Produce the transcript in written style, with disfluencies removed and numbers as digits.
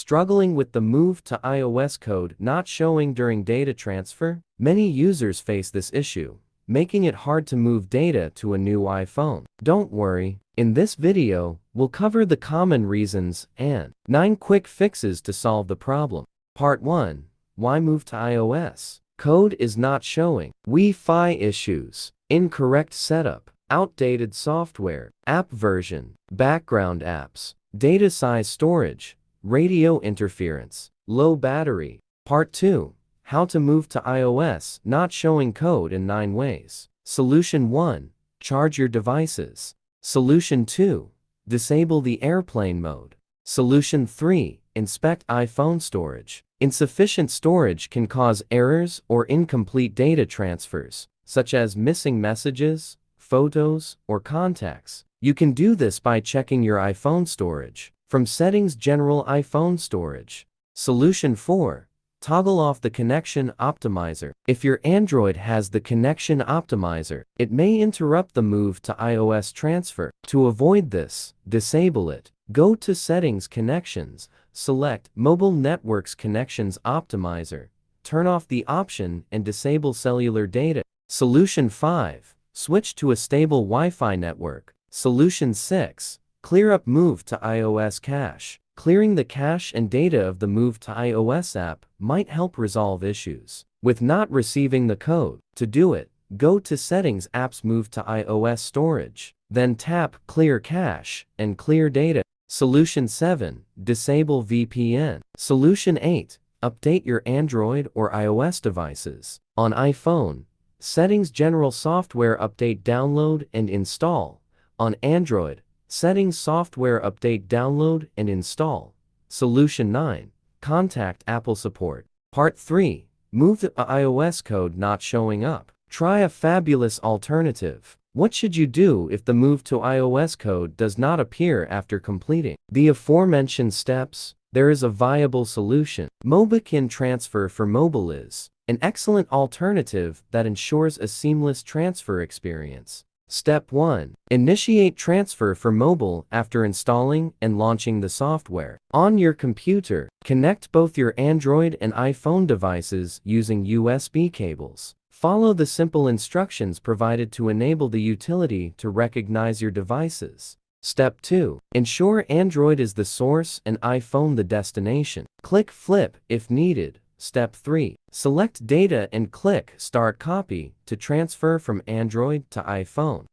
Struggling with the move to iOS code not showing during data transfer? Many users face this issue, making it hard to move data to a new iPhone. Don't worry, in this video, we'll cover the common reasons and 9 quick fixes to solve the problem. Part 1. Why move to iOS? Code is not showing. Wi-Fi issues, incorrect setup, outdated software, app version, background apps, data size storage, radio interference, low battery. Part 2. How to move to iOS not showing code in 9 ways. Solution 1. Charge your devices. Solution 2. Disable the airplane mode. Solution 3. Inspect iPhone storage. Insufficient storage can cause errors or incomplete data transfers, such as missing messages, photos, or contacts. You can do this by checking your iPhone storage. From Settings, General iPhone Storage. Solution 4. Toggle off the connection optimizer. If your Android has the connection optimizer, it may interrupt the move to iOS transfer. To avoid this, disable it. Go to Settings, Connections, select Mobile Networks Connections Optimizer. Turn off the option and disable cellular data. Solution 5. Switch to a stable Wi-Fi network. Solution 6. Clear up move to iOS cache. Clearing the cache and data of the move to iOS app might help resolve issues with not receiving the code. To do it, go to Settings, Apps, Move to iOS Storage. Then tap Clear Cache and Clear Data. Solution 7. Disable VPN. Solution 8. Update your Android or iOS devices. On iPhone, Settings, General Software Update, Download and Install. On Android, Settings, Software Update, Download and Install. Solution 9. Contact Apple Support. Part 3. Move to iOS code not showing up. Try a fabulous alternative. What should you do if the move to iOS code does not appear after completing the aforementioned steps? There is a viable solution. Mobikin Transfer for mobile is an excellent alternative that ensures a seamless transfer experience. Step 1. Initiate transfer for mobile after installing and launching the software. On your computer, connect both your Android and iPhone devices using USB cables. Follow the simple instructions provided to enable the utility to recognize your devices. Step 2. Ensure Android is the source and iPhone the destination. Click Flip if needed. Step 3. Select Data and click Start Copy to transfer from Android to iPhone.